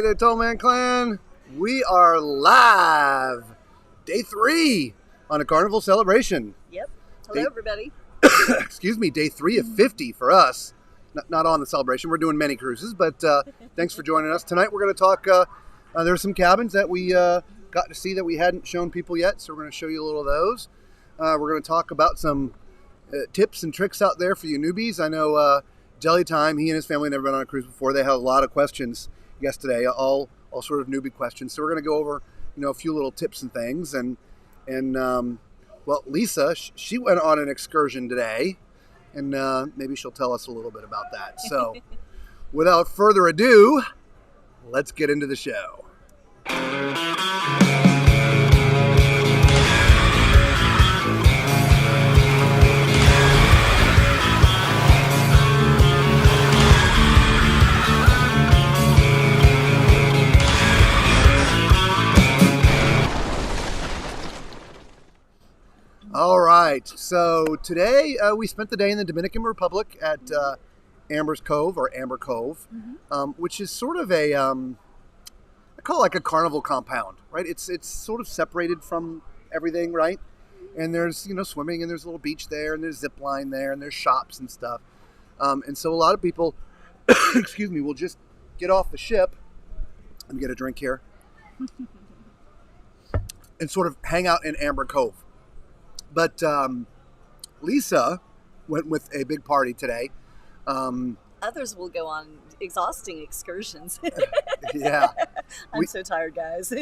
Hey there, Tall Man Clan. We are live. Day 3 on a carnival celebration. Yep. Hello, everybody. Excuse me, day 3 of 50 for us. Not on the celebration. We're doing many cruises, but thanks for joining us. Tonight we're going to talk, there's some cabins that we got to see that we hadn't shown people yet, so we're going to show you a little of those. We're going to talk about some tips and tricks out there for you newbies. I know Jelly Time, he and his family never been on a cruise before. They had a lot of questions yesterday, all sort of newbie questions. So we're going to go over, a few little tips and things. And well, Lisa, she went on an excursion today, and maybe she'll tell us a little bit about that. So without further ado, let's get into the show. All right, so today we spent the day in the Dominican Republic at Amber's Cove, or Amber Cove, which is sort of a, I call it like a carnival compound, right? It's sort of separated from everything, right? And there's, swimming, and there's a little beach there, and there's zip line there, and there's shops and stuff. And so a lot of people, excuse me, will just get off the ship and get a drink here and sort of hang out in Amber Cove. But Lisa went with a big party today. Others will go on exhausting excursions. Yeah. I'm so tired, guys.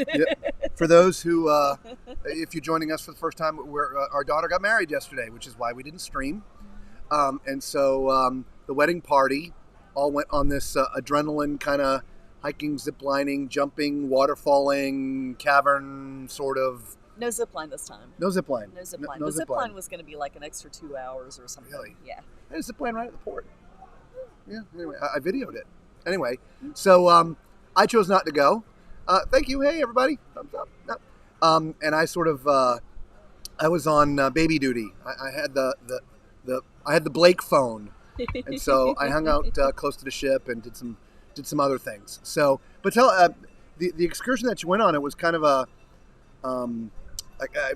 For those who, if you're joining us for the first time, our daughter got married yesterday, which is why we didn't stream. And so the wedding party all went on this adrenaline kind of hiking, ziplining, jumping, waterfalling, cavern sort of. No zip line this time. No zip line. No zip line. No the zip zip line was going to be like an extra 2 hours or something. Really? Yeah. There's a zip line right at the port. Yeah. Anyway, I videoed it. Anyway, so I chose not to go. Thank you. Hey, everybody. Thumbs up. No. And I sort of I was on baby duty. I had the Blake phone, and so I hung out close to the ship and did some other things. So, but tell the excursion that you went on, it was kind of a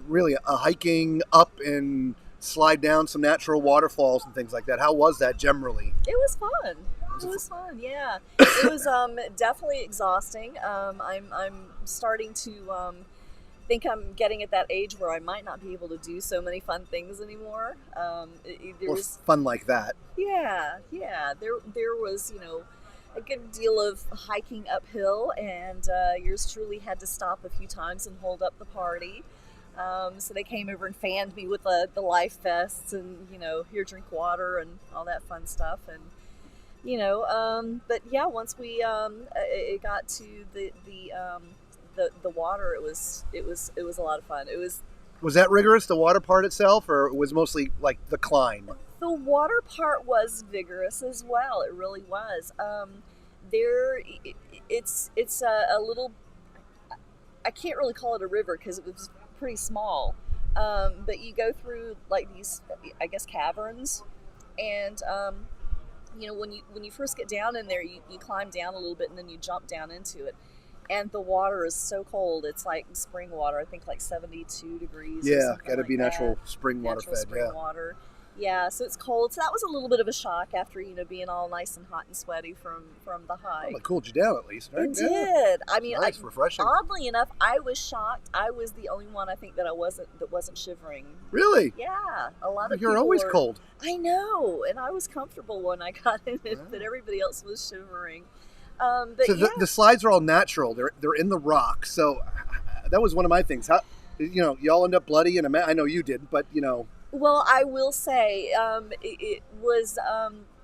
really a hiking up and slide down some natural waterfalls and things like that. How was that generally? It was fun. It was fun. Yeah. It was definitely exhausting. I'm starting to think I'm getting at that age where I might not be able to do so many fun things anymore. Or fun like that. Yeah. There was, a good deal of hiking uphill, and yours truly had to stop a few times and hold up the party. So they came over and fanned me with the life vests and, here, drink water and all that fun stuff. And, but yeah, once we it got to the water, it was a lot of fun. Was that rigorous, the water part itself, or it was mostly like the climb? The water part was vigorous as well. It really was. It's a little. I can't really call it a river because it was pretty small. But you go through like these, I guess, caverns, and when you first get down in there, you climb down a little bit and then you jump down into it. And the water is so cold. It's like spring water. I think like 72 degrees. Yeah, got to like be that. natural spring water Natural fed. Spring Yeah. water. Yeah, so it's cold. So that was a little bit of a shock after being all nice and hot and sweaty from the hike. Well, it cooled you down at least, right? It did. I mean, nice, refreshing. Oddly enough, I was shocked. I was the only one I think that wasn't shivering. Really? Yeah, a lot of You're people always were, cold. I know, and I was comfortable when I got in it, but everybody else was shivering. But so the slides are all natural. They're in the rock. So that was one of my things. How y'all end up bloody, and I know you didn't, but Well, I will say it was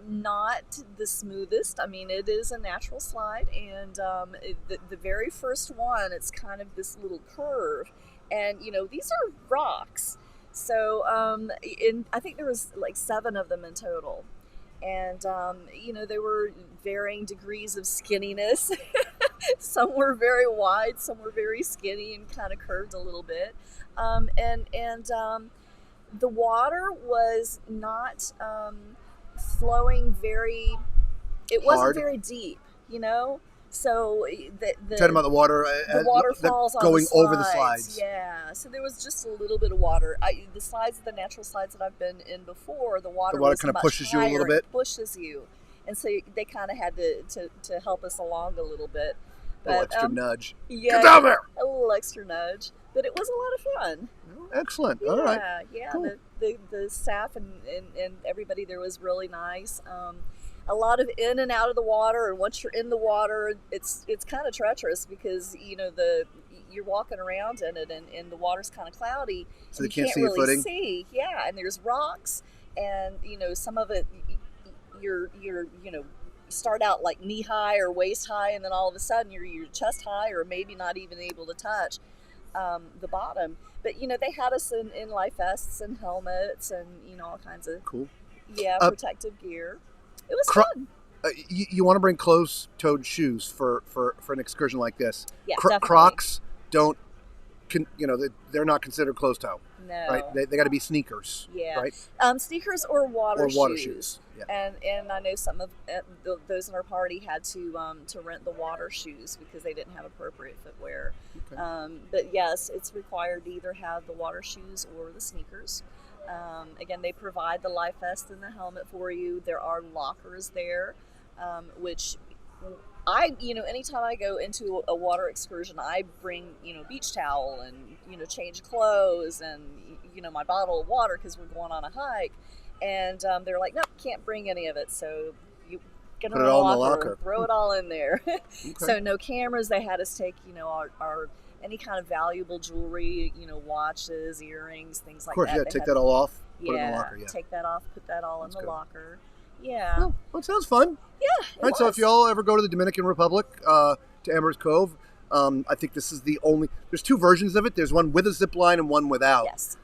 not the smoothest. I mean, it is a natural slide, and the very first one, it's kind of this little curve, and these are rocks. So I think there was like 7 of them in total, and they were varying degrees of skinniness. Some were very wide, some were very skinny and kind of curved a little bit, the water was not flowing it wasn't very deep, So Talking about the water, the waterfalls on going the slides. over the slides. Yeah, so there was just a little bit of water. The slides, the natural slides that I've been in before, the water was kind of much pushes you a higher little bit. and pushes you, and so they kind of had to help us along a little bit. A little extra nudge. Yeah, get down there. A little extra nudge, but it was a lot of fun. Excellent. Yeah, all right. Yeah, cool. The staff and everybody there was really nice. A lot of in and out of the water, and once you're in the water, it's kind of treacherous because you're walking around in it, and the water's kind of cloudy, so you can't see really your footing. see. Yeah, and there's rocks, and some of it you're start out like knee high or waist high, and then all of a sudden you're chest high, or maybe not even able to touch the bottom. But they had us in life vests and helmets and all kinds of cool protective gear. It was fun. You want to bring closed-toed shoes for an excursion like this. Yeah, definitely. Crocs don't, they're not considered closed-toe. No. Right? They got to be sneakers. Yeah. Right? Sneakers or water shoes. Yeah. And I know some of those in our party had to rent the water shoes because they didn't have appropriate footwear. Okay. But yes, it's required to either have the water shoes or the sneakers. Again, they provide the life vest and the helmet for you. There are lockers there, which anytime I go into a water excursion, I bring, beach towel and, change clothes and, my bottle of water because we're going on a hike. And they're like, nope, can't bring any of it. So you get it in the locker, throw it all in there. Okay. So no cameras. They had us take, our any kind of valuable jewelry, watches, earrings, things like that. Of course, take that all off, put it in the Yeah, locker. Yeah, take that off, put that all in the locker. Yeah. Well, it sounds fun. Yeah, right, so if y'all ever go to the Dominican Republic, to Amherst Cove, I think this is the only, there's two versions of it. There's one with a zip line and one without. Yes.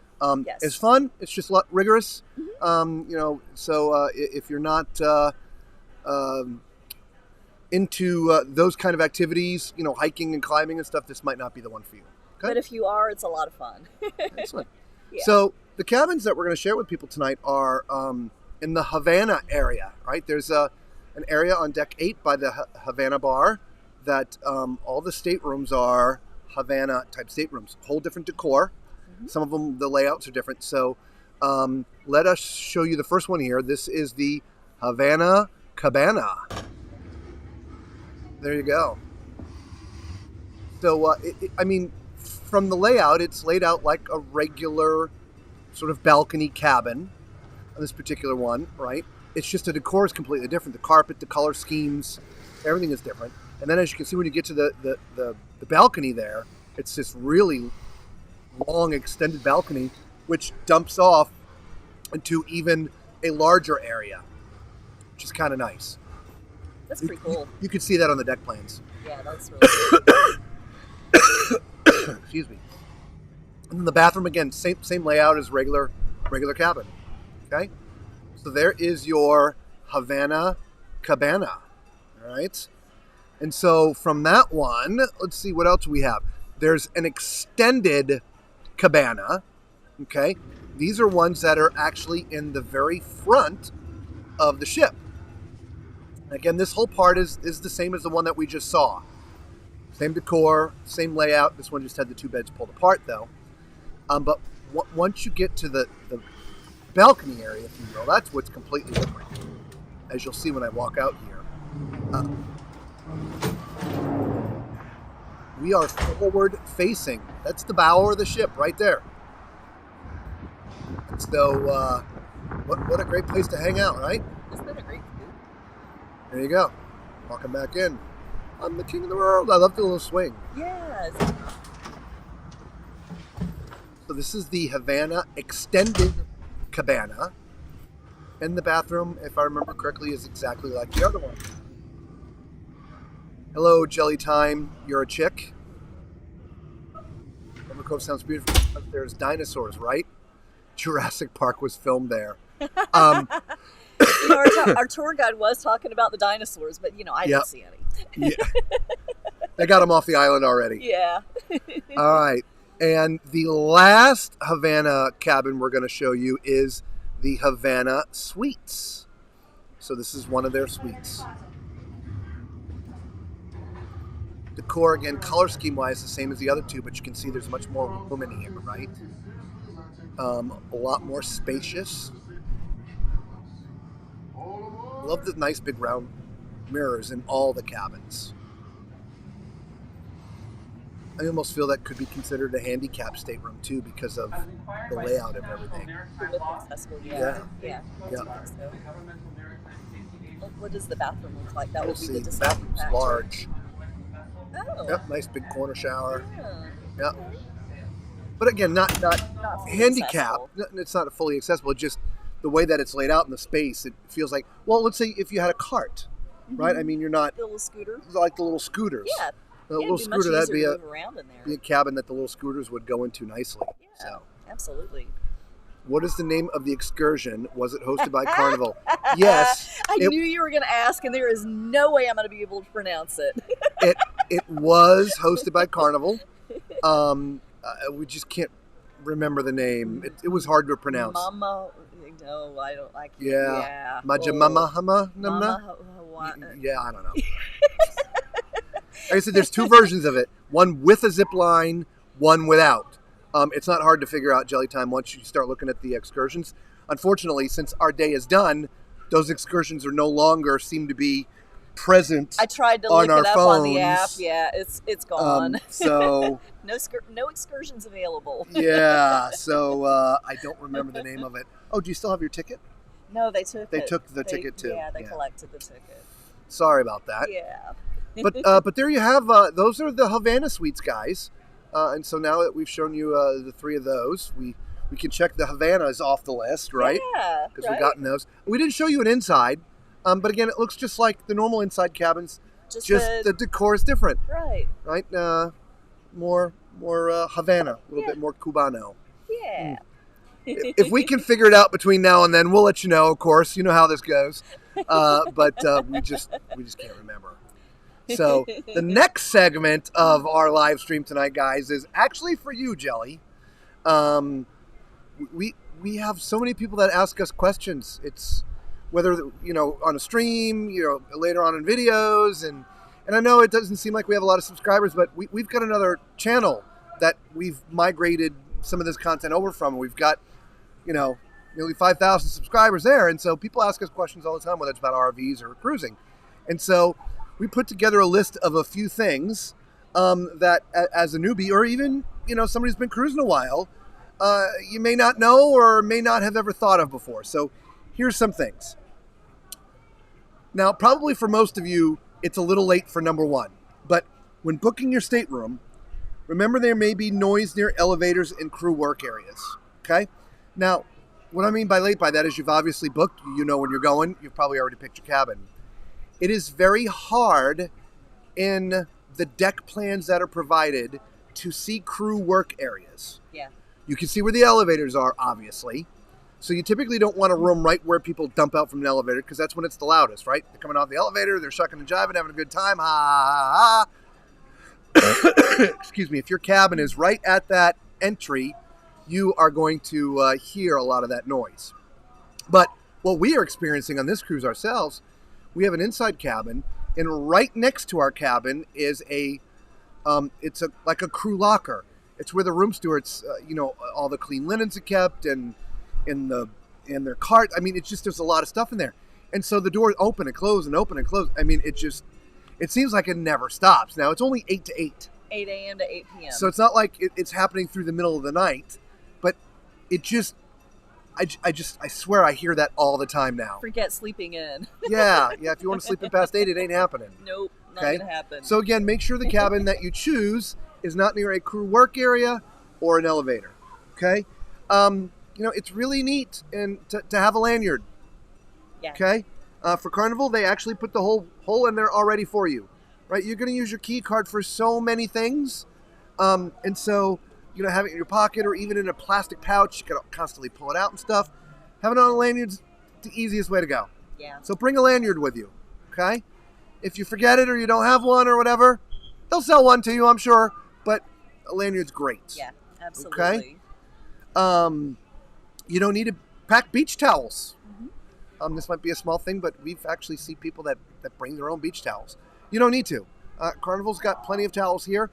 Yes. It's fun. It's just a lot rigorous. Mm-hmm. So if you're not into those kind of activities, hiking and climbing and stuff, this might not be the one for you. Okay? But if you are, it's a lot of fun. Excellent. Yeah. So the cabins that we're going to share with people tonight are in the Havana area, right? There's an area on deck 8 by the Havana bar that all the staterooms are Havana type staterooms, whole different decor. Mm-hmm. Some of them, the layouts are different. So let us show you the first one here. This is the Havana Cabana. There you go. So, from the layout, it's laid out like a regular sort of balcony cabin on this particular one, right? It's just the decor is completely different. The carpet, the color schemes, everything is different. And then as you can see when you get to the balcony there, it's this really long extended balcony which dumps off into even a larger area, which is kind of nice. That's pretty cool. You could see that on the deck plans. Yeah, that's really cool. Excuse me. And then the bathroom, again, same layout as regular cabin. Okay? So there is your Havana Cabana. All right? And so from that one, let's see what else we have. There's an extended cabana. Okay? These are ones that are actually in the very front of the ship. Again, this whole part is the same as the one that we just saw. Same decor, same layout. This one just had the two beds pulled apart, though. But once you get to the balcony area, if you will, that's what's completely different, as you'll see when I walk out here. We are forward-facing. That's the bow of the ship right there. So, what a great place to hang out, right? Isn't that a great view? There you go. Walking back in. I'm the king of the world. I love the little swing. Yes. So this is the Havana Extended Cabana. And the bathroom, if I remember correctly, is exactly like the other one. Hello, Jelly Time. You're a chick. Amherst Cove sounds beautiful. There's dinosaurs, right? Jurassic Park was filmed there. Our tour guide was talking about the dinosaurs, but I didn't see any. Yeah. They got them off the island already. Yeah. All right. And the last Havana cabin we're going to show you is the Havana Suites. So this is one of their suites. Decor, again, color scheme-wise, the same as the other two, but you can see there's much more room in here, right? A lot more spacious. Love the nice big round mirrors in all the cabins. I almost feel that could be considered a handicap stateroom too because of the layout of everything. With accessible, Yeah. Yeah. Yeah. So. What does the bathroom look like? That We'll would be see. the The deciding bathroom's factor. large. Oh. Yep, nice big corner shower. Yeah. Yep. Okay. But again, not Not fully handicap. accessible. It's not fully accessible. It's just the way that it's laid out in the space. It feels like, well, let's say if you had a cart, right? I mean, you're not The little scooter. like the little scooters. Yeah. The It'd little be scooter, much that'd be easier a, to move around in there. be a cabin that the little scooters would go into nicely. Yeah. So, Absolutely. what is the name of the excursion? Was it hosted by Carnival? Yes. I knew you were going to ask, and there is no way I'm going to be able to pronounce it. It was hosted by Carnival. We just can't remember the name. It was hard to pronounce. Mama. No, I don't. I can't. Yeah. Yeah. Majamama Hama Mama. Yeah, I don't know. Like I said, there's two versions of it. One with a zip line, one without. It's not hard to figure out Jelly Time once you start looking at the excursions. Unfortunately, since our day is done, those excursions are no longer seem to be present. I tried to on look our it up on the app. phones. Yeah, it's gone. So No excursions available. yeah, so I don't remember the name of it. Oh, do you still have your ticket? No, they took They it. took the ticket too. Yeah, they Yeah. collected the ticket. Sorry about that. Yeah. But there you have. Those are the Havana Suites, guys. And so now that we've shown you the three of those, we can check the Havanas off the list, right? Yeah. Because we've gotten those. We didn't show you an inside, but again, it looks just like the normal inside cabins. Just the decor is different, right. right? More Havana, a little bit more Cubano. Yeah. If we can figure it out between now and then, we'll let you know. Of course, you know how this goes. But we just can't remember. So the next segment of our live stream tonight, guys, is actually for you, Jelly. We have so many people that ask us questions. It's whether on a stream, later on in videos, and I know it doesn't seem like we have a lot of subscribers, but we've got another channel that we've migrated some of this content over from. We've got nearly 5,000 subscribers there, and so people ask us questions all the time, whether it's about RVs or cruising, and so we put together a list of a few things that, as a newbie, or even somebody who's been cruising a while, you may not know or may not have ever thought of before. So here's some things. Now, probably for most of you, it's a little late for number one, but when booking your stateroom, remember there may be noise near elevators and crew work areas. Okay? Now, what I mean by late by that is you've obviously booked, you know when you're going, you've probably already picked your cabin. It is very hard in the deck plans that are provided to see crew work areas. Yeah. You can see where the elevators are, obviously. So you typically don't want a room right where people dump out from an elevator because that's when it's the loudest, right? They're coming off the elevator, they're shucking and jiving, having a good time. Ha, ha, ha. Excuse me. If your cabin is right at that entry, you are going to hear a lot of that noise. But what we are experiencing on this cruise ourselves, we have an inside cabin, and right next to our cabin is it's like a crew locker. It's where the room stewards, all the clean linens are kept, and in their cart. I mean, there's a lot of stuff in there, and so the doors open and close and open and close. I mean, it seems like it never stops. Now it's only 8 to 8. 8 a.m. to 8 p.m. So it's not like it's happening through the middle of the night, but I swear I hear that all the time now. Forget sleeping in. Yeah. If you want to sleep in past 8, it ain't happening. Nope, not Okay? gonna happen. So again, make sure the cabin that you choose is not near a crew work area or an elevator. Okay? It's really neat and to have a lanyard. Yeah. Okay? For Carnival, they actually put the whole hole in there already for you. Right? You're going to use your key card for so many things. And so, have it in your pocket or even in a plastic pouch. You can constantly pull it out and stuff. Having it on a lanyard's the easiest way to go. Yeah. So bring a lanyard with you. Okay? If you forget it or you don't have one or whatever, they'll sell one to you, I'm sure. But a lanyard's great. Yeah, absolutely. Okay? You don't need to pack beach towels. Mm-hmm. This might be a small thing, but we've actually seen people that bring their own beach towels. You don't need to. Carnival's got plenty of towels here.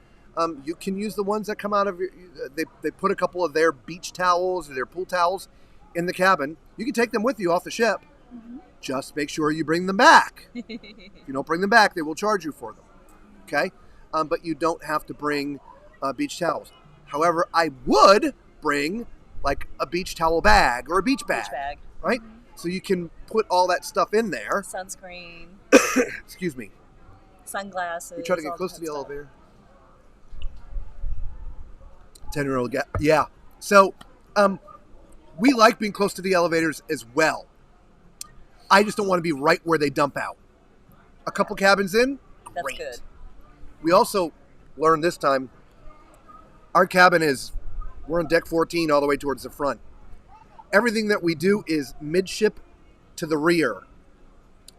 You can use the ones that come out of your. They put a couple of their beach towels or their pool towels in the cabin. You can take them with you off the ship. Mm-hmm. Just make sure you bring them back. If you don't bring them back, they will charge you for them. Okay, but you don't have to bring beach towels. However, I would bring like a beach towel bag or a beach bag. Right? Mm-hmm. So you can put all that stuff in there. Sunscreen. Excuse me. Sunglasses. We try to get close to the elevator. 10-year-old guy. Yeah. So we like being close to the elevators as well. I just don't want to be right where they dump out. A couple cabins in, great. That's good. We also learned this time, our cabin we're on deck 14 all the way towards the front. Everything that we do is midship to the rear.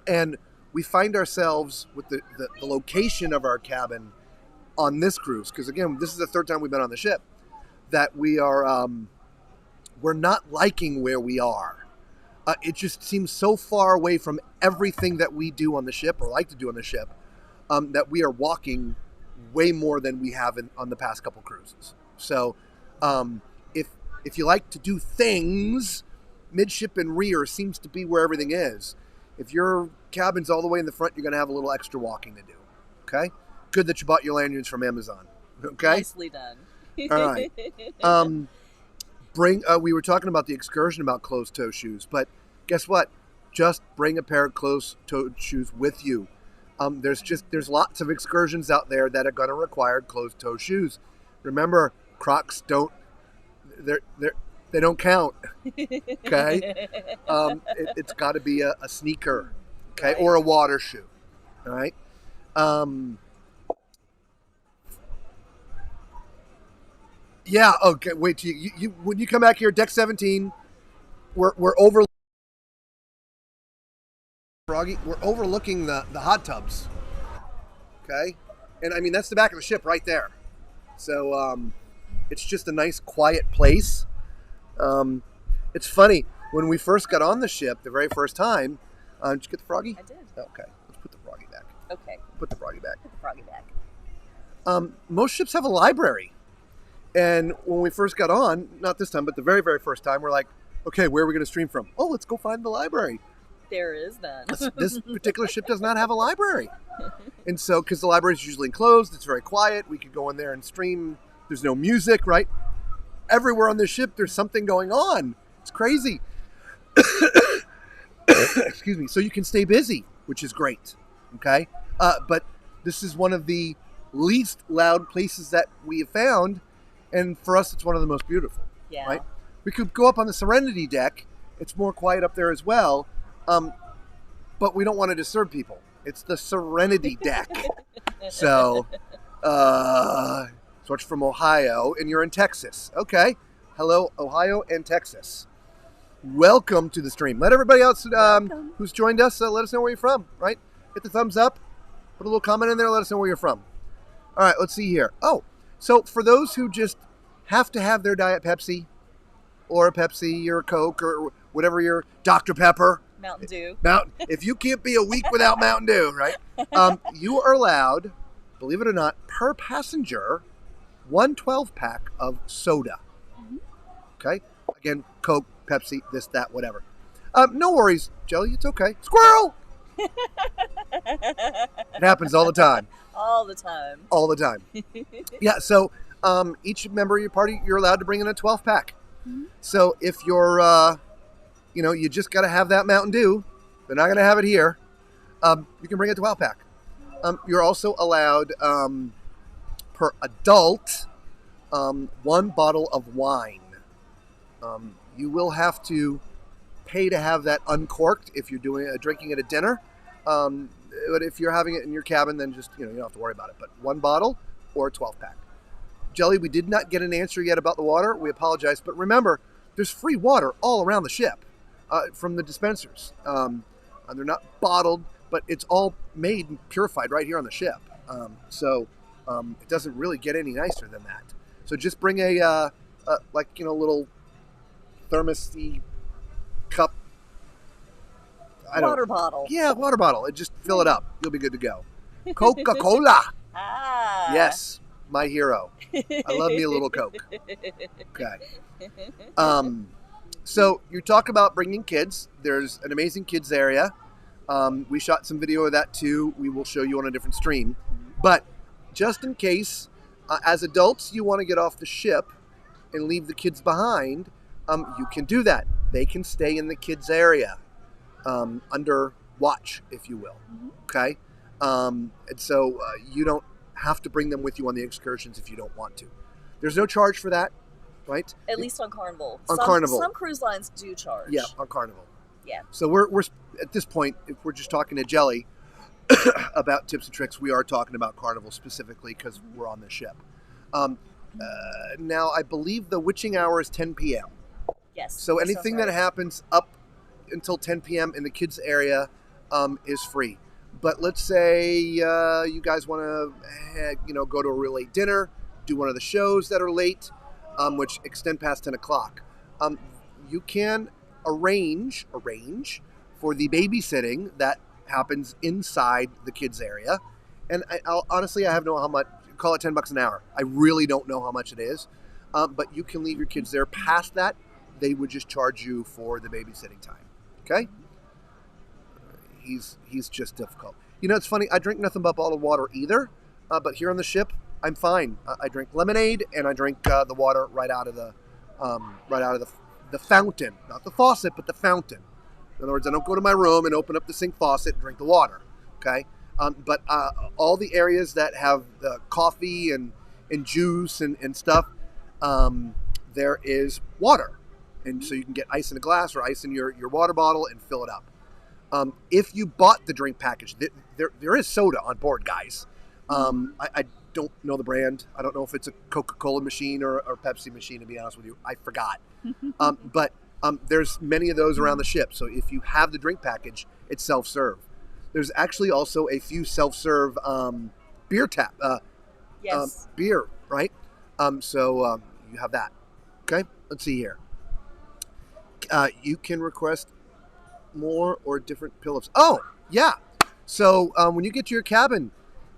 And we find ourselves with the location of our cabin on this cruise, because again, this is the third time we've been on the ship, that we're not liking where we are. It just seems so far away from everything that we do on the ship or like to do on the ship, that we are walking way more than we have on the past couple cruises. So if you like to do things, midship and rear seems to be where everything is. If your cabin's all the way in the front, you're going to have a little extra walking to do. Okay? Good that you bought your lanyards from Amazon. Okay? Nicely done. All right. We were talking about the excursion about closed-toe shoes, but guess what? Just bring a pair of closed-toed shoes with you. There's lots of excursions out there that are going to require closed-toe shoes. Remember, Crocs they don't count. Okay, it's got to be a sneaker, okay, right. Or a water shoe. All right. Yeah. Okay. Wait till you when you come back here, deck 17. We're overlooking the hot tubs. Okay, and I mean that's the back of the ship right there. So it's just a nice quiet place. It's funny, when we first got on the ship the very first time, did you get the froggy? I did. Okay, let's put the froggy back. Okay. Put the froggy back. Put the froggy back. Most ships have a library. And when we first got on, not this time, but the very, very first time, we're like, okay, where are we going to stream from? Oh, let's go find the library. There is none. This particular ship does not have a library. And so, because the library is usually enclosed, it's very quiet. We could go in there and stream. There's no music, right? Everywhere on this ship, there's something going on. It's crazy. Excuse me. So you can stay busy, which is great. Okay? But this is one of the least loud places that we have found. And for us, it's one of the most beautiful. Yeah. Right? We could go up on the Serenity deck. It's more quiet up there as well. But we don't want to disturb people. It's the Serenity deck. So, switch from Ohio, and you're in Texas. Okay. Hello, Ohio and Texas. Welcome to the stream. Let everybody else who's joined us, let us know where you're from, right? Hit the thumbs up. Put a little comment in there. Let us know where you're from. All right, let's see here. Oh, so for those who just have to have their Diet Pepsi or a Pepsi or a Coke or whatever your Dr. Pepper. Mountain Dew. If you can't be a week without Mountain Dew, right? You are allowed, believe it or not, per passenger, 1 12-pack of soda. Mm-hmm. Okay? Again, Coke, Pepsi, this, that, whatever. No worries, Jelly. It's okay. Squirrel! It happens all the time. All the time. All the time. Yeah, so each member of your party, you're allowed to bring in a 12-pack. Mm-hmm. So if you're, you just got to have that Mountain Dew. They're not going to have it here. You can bring a 12-pack. You're also allowed, per adult, 1 bottle of wine. You will have to pay to have that uncorked if you're drinking it at dinner. But if you're having it in your cabin, then just, you don't have to worry about it. But 1 bottle or a 12-pack. Jelly, we did not get an answer yet about the water. We apologize. But remember, there's free water all around the ship from the dispensers. They're not bottled, but it's all made and purified right here on the ship. So it doesn't really get any nicer than that. So just bring a little thermos-y cup. Water bottle. Yeah, water bottle. And just fill it up. You'll be good to go. Coca-Cola. Yes, my hero. I love me a little Coke. Okay. So you talk about bringing kids. There's an amazing kids area. We shot some video of that too. We will show you on a different stream. But just in case, as adults, you want to get off the ship and leave the kids behind, you can do that. They can stay in the kids area under watch, if you will. Okay? And so you don't have to bring them with you on the excursions if you don't want to. There's no charge for that, right? At least on Carnival. Carnival. Some cruise lines do charge. Yeah, on Carnival. Yeah. So we're at this point, if we're just talking to Jelly about tips and tricks, we are talking about Carnival specifically because we're on the ship. Now, I believe the witching hour is 10 p.m. Yes. So anything that happens up until 10 p.m. in the kids area is free. But let's say you guys want to, go to a real late dinner, do one of the shows that are late, which extend past 10 o'clock. You can arrange for the babysitting that happens inside the kids area. And honestly, I have no how much. Call it $10 an hour. I really don't know how much it is. But you can leave your kids there. Past that, they would just charge you for the babysitting time. Okay? He's just difficult. It's funny. I drink nothing but bottled water either. But here on the ship, I'm fine. I drink lemonade and I drink the water right out of the fountain, not the faucet, but the fountain. In other words, I don't go to my room and open up the sink faucet and drink the water. Okay. But all the areas that have coffee and juice and stuff, there is water. And so you can get ice in a glass or ice in your water bottle and fill it up. If you bought the drink package, there is soda on board, guys. I don't know the brand. I don't know if it's a Coca-Cola machine or a Pepsi machine, to be honest with you. I forgot. But there's many of those around the ship. So if you have the drink package, it's self-serve. There's actually also a few self-serve beer tap. Yes. Beer, right? So you have that. Okay, let's see here. You can request more or different pillows. Oh, yeah. So when you get to your cabin,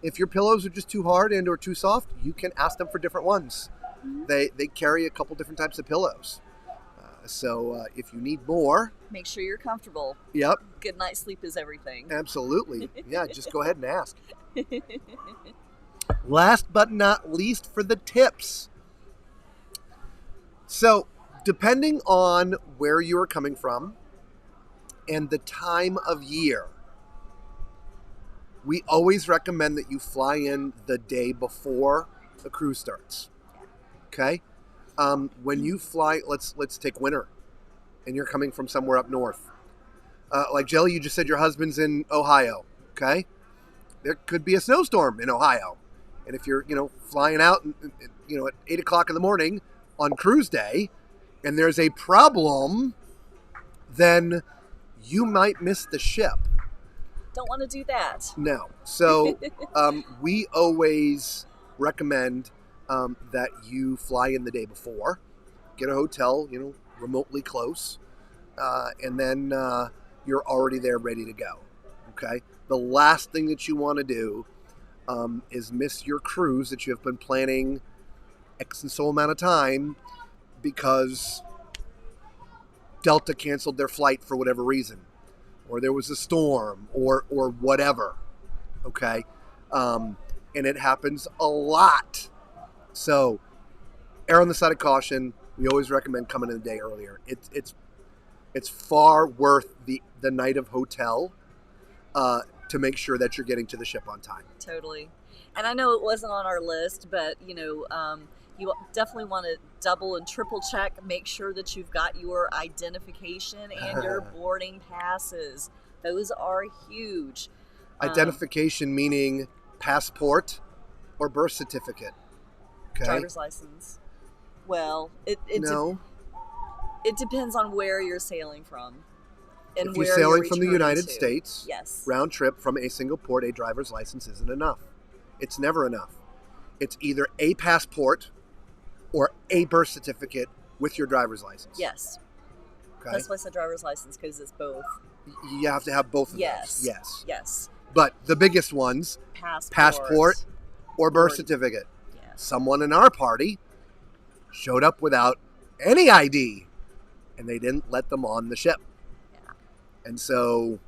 if your pillows are just too hard and or too soft, you can ask them for different ones. They carry a couple different types of pillows. So if you need more, make sure you're comfortable. Yep. Good night's sleep is everything. Absolutely. Yeah, just go ahead and ask. Last but not least, for the tips. So depending on where you are coming from and the time of year, we always recommend that you fly in the day before the cruise starts. Okay? When you fly, let's take winter, and you're coming from somewhere up north. Like Jelly, you just said your husband's in Ohio. Okay? There could be a snowstorm in Ohio. And if you're, flying out, at 8 o'clock in the morning on cruise day, and there's a problem, then you might miss the ship. Don't want to do that. No. So we always recommend that you fly in the day before, get a hotel, remotely close, and then you're already there ready to go. Okay? The last thing that you want to do is miss your cruise that you have been planning X and so amount of time because Delta canceled their flight for whatever reason, or there was a storm, or whatever. Okay? And it happens a lot. So, err on the side of caution. We always recommend coming in a day earlier. It's far worth the night of hotel to make sure that you're getting to the ship on time. Totally. And I know it wasn't on our list, but you definitely want to double and triple check. Make sure that you've got your identification and your boarding passes. Those are huge. Identification meaning passport or birth certificate. Okay. Driver's license. Well, it depends on where you're sailing from. And if you're sailing from the United to. States, yes, round trip from a single port, a driver's license isn't enough. It's never enough. It's either a passport or a birth certificate with your driver's license. Yes. Okay. That's why I said driver's license, because it's both. You have to have both of yes. those. Yes. Yes. But the biggest ones, passport or birth certificate. Yeah. Someone in our party showed up without any ID, and they didn't let them on the ship. Yeah. And so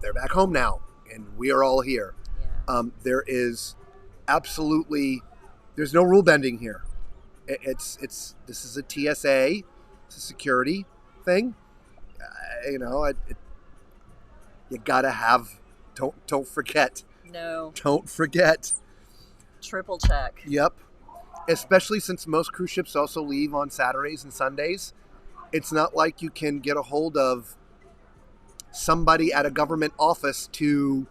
they're back home now, and we are all here. Yeah. There is absolutely, there's no rule bending here. This is a TSA, it's a security thing. You gotta have. Don't forget. No. Don't forget. Triple check. Yep. Especially since most cruise ships also leave on Saturdays and Sundays. It's not like you can get a hold of somebody at a government office to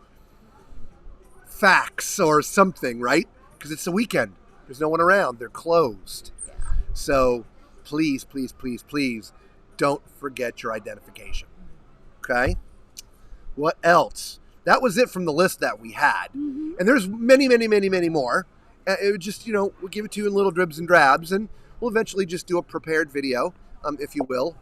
fax or something, right? Because it's the weekend. There's no one around. They're closed. Yeah. So please, please, please, please don't forget your identification. Okay? What else? That was it from the list that we had. Mm-hmm. And there's many, many, many, many more. It would just, we'll give it to you in little dribs and drabs, and we'll eventually just do a prepared video, if you will,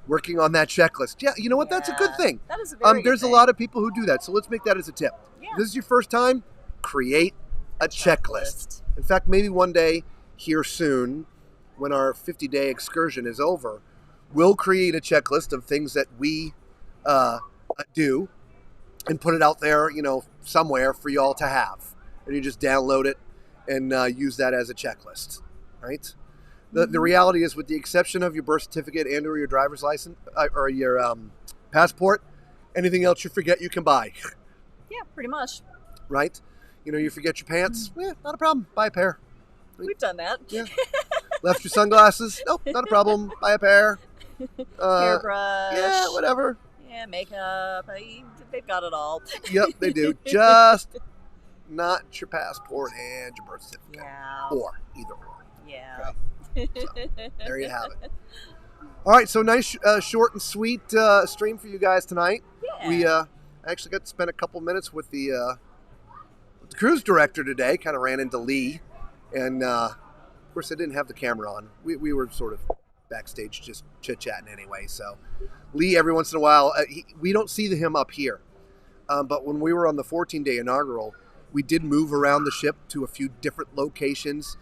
working on that checklist. Yeah, you know what? Yeah, that's a good thing. That is a very good There's thing. A lot of people who do that, so let's make that as a tip. Yeah. If this is your first time, create a checklist. In fact, maybe one day here soon, when our 50-day excursion is over, we'll create a checklist of things that we do and put it out there, somewhere for y'all to have. And you just download it and use that as a checklist, right? The reality is, with the exception of your birth certificate and or your driver's license or your passport, anything else you forget you can buy. Yeah, pretty much. Right? You forget your pants? Not a problem. Buy a pair. We've done that. Yeah. Left your sunglasses? Nope, not a problem. Buy a pair. Hairbrush. Yeah, whatever. Yeah, makeup. They've got it all. Yep, they do. Just not your passport and your birth certificate. Yeah. Or either or. Yeah. Okay. So, there you have it. All right, so nice, short and sweet stream for you guys tonight. Yeah. We actually got to spend a couple minutes with the cruise director today. Kind of ran into Lee, and of course I didn't have the camera on. We were sort of backstage just chit-chatting anyway. So Lee, every once in a while, we don't see him up here. But when we were on the 14-day inaugural, we did move around the ship to a few different locations.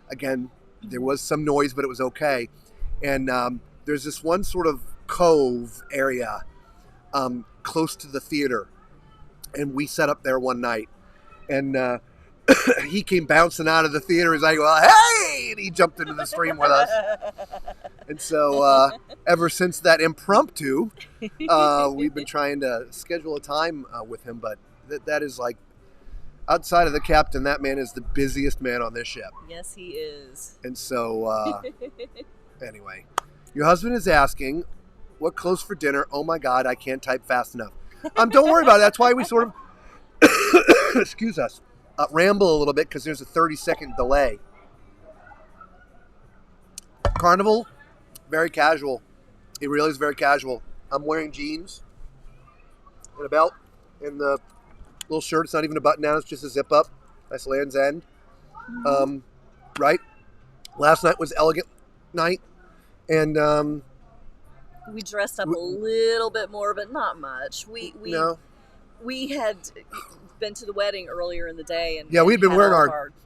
Again, there was some noise, but it was okay. And there's this one sort of cove area close to the theater. And we set up there one night. And he came bouncing out of the theater. He's like, well, hey! And he jumped into the stream with us. And so ever since that impromptu, we've been trying to schedule a time with him. But that is like, outside of the captain, that man is the busiest man on this ship. Yes, he is. And so, anyway, your husband is asking, what clothes for dinner? Oh my God, I can't type fast enough. Don't worry about it. That's why we sort of, excuse us, ramble a little bit, because there's a 30-second delay. Carnival, very casual. It really is very casual. I'm wearing jeans and a belt and the little shirt. It's not even a button down. It's just a zip up. Nice Land's End. Right? Last night was elegant night. And we dressed up a little bit more, but not much. We had been to the wedding earlier in the day, and we'd been wearing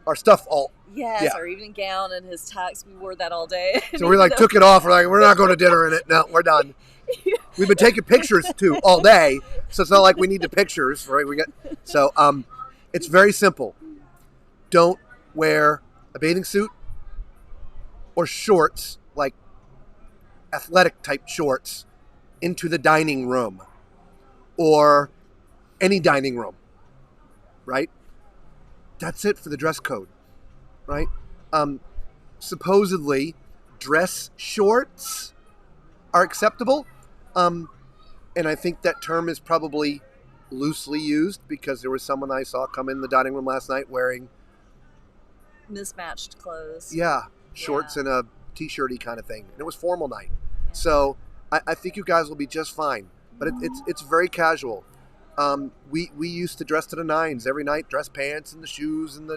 our stuff all. Yes, our evening gown and his tux. We wore that all day. So we took it off. We're like, we're not going to dinner in it. No, we're done. We've been taking pictures too all day, so it's not like we need the pictures, right? It's very simple. Don't wear a bathing suit or shorts, like athletic type shorts, into the dining room or any dining room, right? That's it for the dress code, right? Supposedly, dress shorts are acceptable. And I think that term is probably loosely used, because there was someone I saw come in the dining room last night wearing mismatched clothes. Yeah, shorts and a t-shirty kind of thing. And it was formal night. Yeah. So I think you guys will be just fine. But it's very casual. We used to dress to the nines every night, dress pants and the shoes and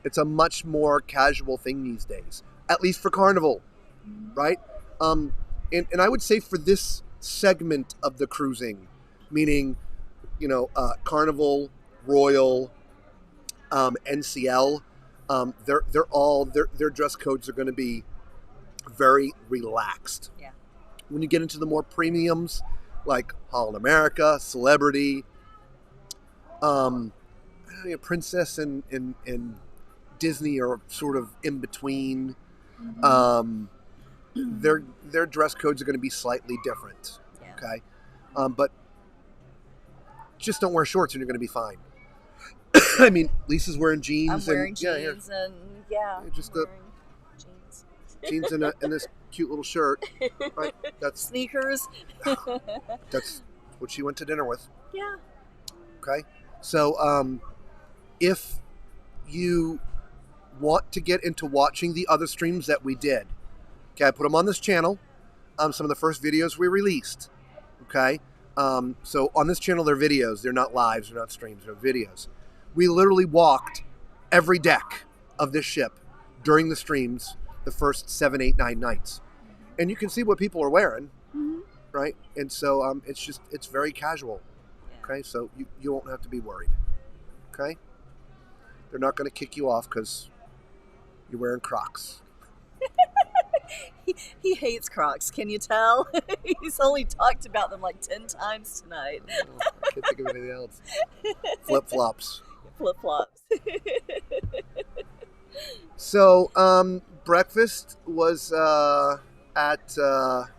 it's a much more casual thing these days, at least for Carnival, right? And I would say for this segment of the cruising, meaning, Carnival, Royal, NCL. They're all their dress codes are going to be very relaxed. Yeah. When you get into the more premiums, like Holland America, Celebrity, Princess and Disney are sort of in between. Mm-hmm. Their dress codes are going to be slightly different. Yeah. Okay, but just don't wear shorts and you're going to be fine. I mean, Lisa's wearing jeans. I'm wearing and, jeans and just I'm wearing jeans. jeans in this cute little shirt. Right? That's Sneakers. that's what she went to dinner with. Yeah. Okay, so if you want to get into watching the other streams that we did, okay, I put them on this channel. Some of the first videos we released. Okay, so on this channel they're videos. They're not lives. They're not streams. They're videos. We literally walked every deck of this ship during the streams the first 7, 8, 9 nights, and you can see what people are wearing, Mm-hmm. right? And so it's very casual. Yeah. Okay, so you won't have to be worried. Okay, they're not going to kick you off because you're wearing Crocs. He hates Crocs. Can you tell? He's only talked about them like 10 times tonight. I can't think of anything else. Flip flops. Flip flops. So breakfast was at the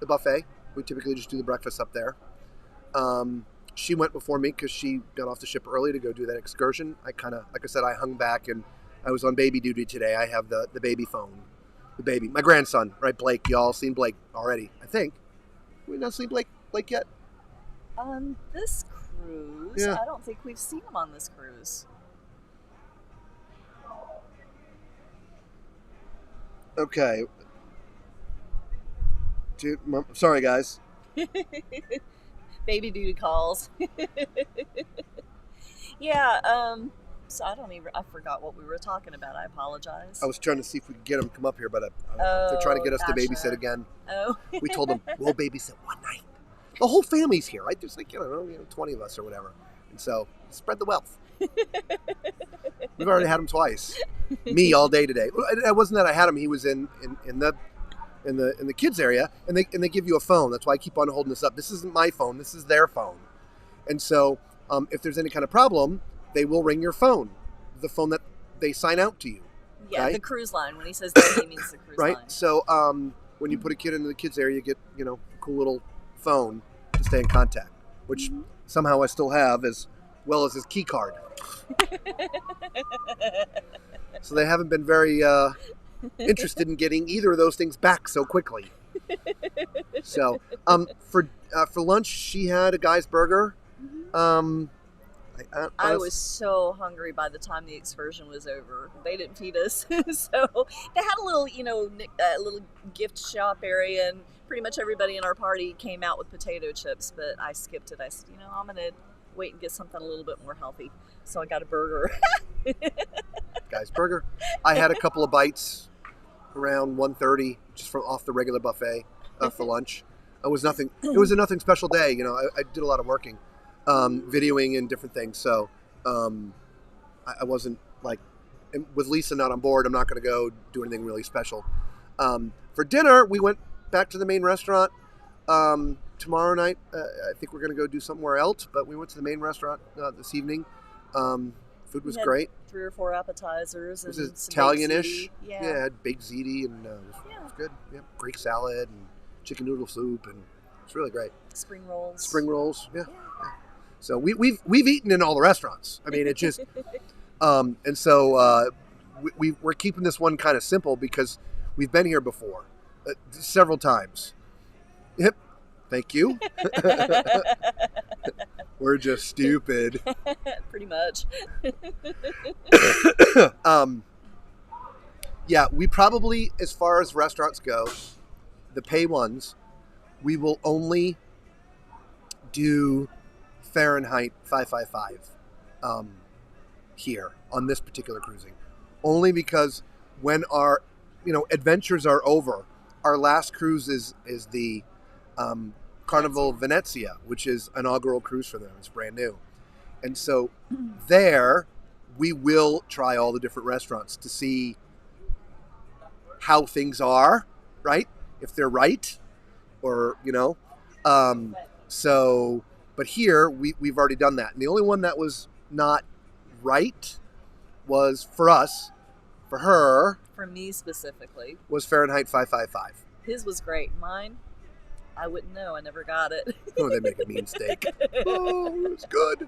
buffet. We typically just do the breakfast up there. She went before me because she got off the ship early to go do that excursion. I kind of, like I said, I hung back and I was on baby duty today. I have the baby phone. The baby. My grandson, right, Blake. Y'all seen Blake already, I think. We not seen Blake yet? On this cruise, Yeah. I don't think we've seen him on this cruise. Okay. Dude, sorry, guys. Baby duty calls. Yeah, so I forgot what we were talking about. I apologize. I was trying to see if we could get him to come up here, but they're trying to get us to gotcha. babysit again. Oh. We told them we'll babysit one night. The whole family's here, right? There's like 20 of us or whatever, and so spread the wealth. We've already had him twice. Me all day today. It wasn't that I had him; he was in the kids area, and they give you a phone. That's why I keep on holding this up. This isn't my phone. This is their phone, and so if there's any kind of problem, they will ring your phone, the phone that they sign out to you. Yeah, right? the cruise line. When he says that, he means the cruise Right. line. So when you put a kid into the kids area, you get a cool little phone to stay in contact, which somehow I still have, as well as his key card. So they haven't been very interested in getting either of those things back so quickly. So for lunch, she had a guy's burger. I was so hungry by the time the excursion was over. They didn't feed us, so they had a little, little gift shop area, and pretty much everybody in our party came out with potato chips. But I skipped it. I said, I'm gonna wait and get something a little bit more healthy. So I got a burger. Guy's burger. I had a couple of bites around 1:30, just from off the regular buffet for lunch. It was nothing. It was a nothing special day. I did a lot of working. Videoing and different things. So I wasn't like, with Lisa not on board, I'm not going to go do anything really special. For dinner, we went back to the main restaurant. Tomorrow night, I think we're going to go do somewhere else, but we went to the main restaurant this evening. Food was great. 3 or 4 appetizers. It and was some Italian-ish. baked ziti. Yeah. It had baked ziti, and it was good. Yeah, Greek salad and chicken noodle soup, and it's really great. Spring rolls. Yeah. So we've eaten in all the restaurants. I mean, it just, and so we're keeping this one kind of simple because we've been here before, several times. Yep, thank you. We're just stupid. Pretty much. Yeah, we probably, as far as restaurants go, the pay ones, we will only do Fahrenheit 555 here on this particular cruising, only because when our adventures are over, our last cruise is the Carnival Venezia, which is an inaugural cruise for them. It's brand new, and so there we will try all the different restaurants to see how things are, right? If they're right, or so. But here we've already done that, and the only one that was not right was for us, for her. For me specifically, was Fahrenheit 555. His was great. Mine, I wouldn't know. I never got it. Oh, they make a mean steak. Oh, it's good.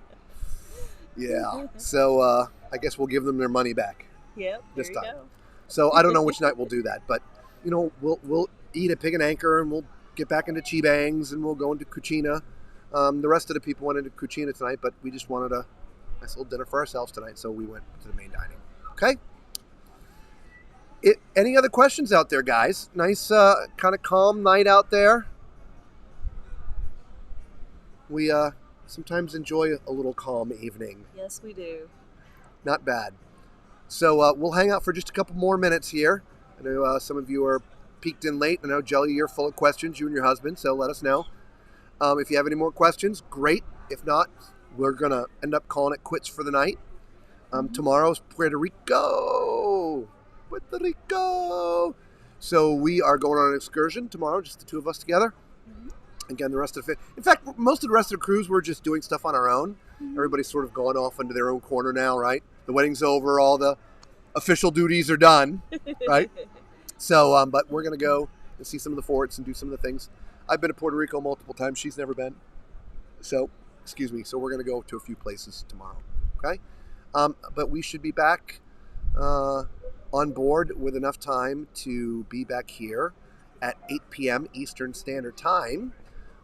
Yeah. So I guess we'll give them their money back. Yep. This there you time. go. So I don't know which night we'll do that, but we'll eat at Pig and Anchor, and we'll get back into Chibangs, and we'll go into Cucina. The rest of the people went into Cucina tonight, but we just wanted a nice little dinner for ourselves tonight, so we went to the main dining. Okay. Any other questions out there, guys? Nice, kind of calm night out there. We sometimes enjoy a little calm evening. Yes, we do. Not bad. So we'll hang out for just a couple more minutes here. I know some of you are peeked in late. I know, Jelly, you're full of questions, you and your husband, so let us know. If you have any more questions, great. If not, we're going to end up calling it quits for the night. Tomorrow's Puerto Rico. Puerto Rico. So we are going on an excursion tomorrow, just the two of us together. Again, the rest of it. In fact, most of the rest of the cruise, we're just doing stuff on our own. Everybody's sort of gone off into their own corner now, right? The wedding's over. All the official duties are done, right? So, but we're going to go and see some of the forts and do some of the things. I've been to Puerto Rico multiple times. She's never been. So, excuse me. So we're going to go to a few places tomorrow, okay? But we should be back on board with enough time to be back here at 8 p.m. Eastern Standard Time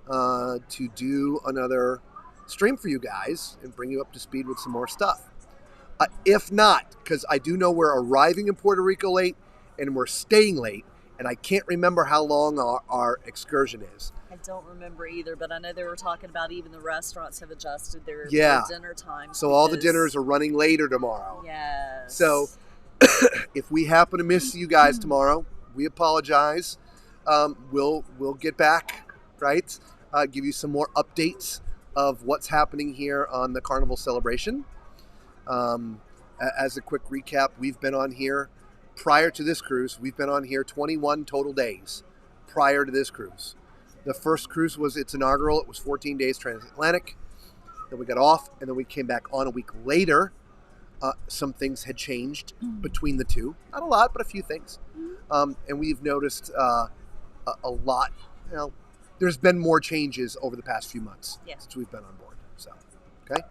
to do another stream for you guys and bring you up to speed with some more stuff. If not, because I do know we're arriving in Puerto Rico late and we're staying late, and I can't remember how long our excursion is. I don't remember either, but I know they were talking about even the restaurants have adjusted their dinner times. So all the dinners are running later tomorrow. Yes. So if we happen to miss you guys tomorrow, we apologize. We'll get back, right? Give you some more updates of what's happening here on the Carnival celebration. As a quick recap, we've been on here prior to this cruise. We've been on here 21 total days prior to this cruise. The first cruise was its inaugural. It was 14 days transatlantic. Then we got off, and then we came back on a week later. Some things had changed between the two. Not a lot, but a few things. And we've noticed a lot. There's been more changes over the past few months since we've been on board. So, okay.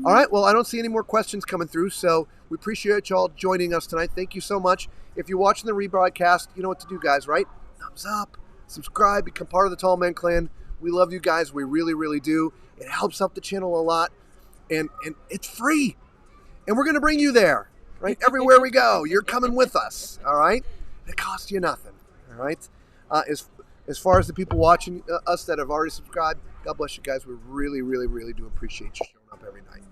All right. Well, I don't see any more questions coming through, so we appreciate y'all joining us tonight. Thank you so much. If you're watching the rebroadcast, you know what to do, guys, right? Thumbs up, subscribe, become part of the Tall Man Clan. We love you guys. We really, really do. It helps out the channel a lot, and it's free. And we're going to bring you there, right? Everywhere we go, you're coming with us, all right? It costs you nothing, all right? As far as the people watching us that have already subscribed, God bless you guys. We really, really, really do appreciate you showing up every night.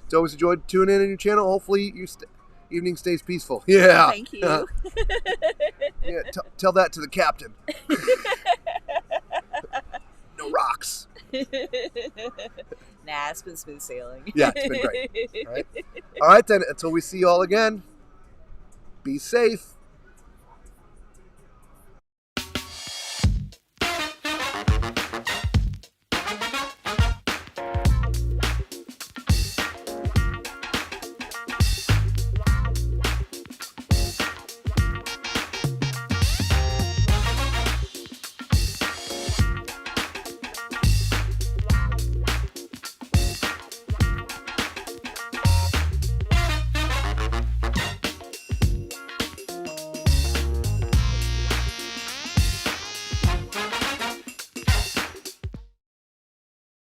It's always a joy to tune in on your channel. Hopefully your evening stays peaceful. Yeah. Thank you. Yeah. Tell that to the captain. No rocks. Nah, it's been smooth sailing. Yeah, it's been great. All right then. Until we see you all again, be safe.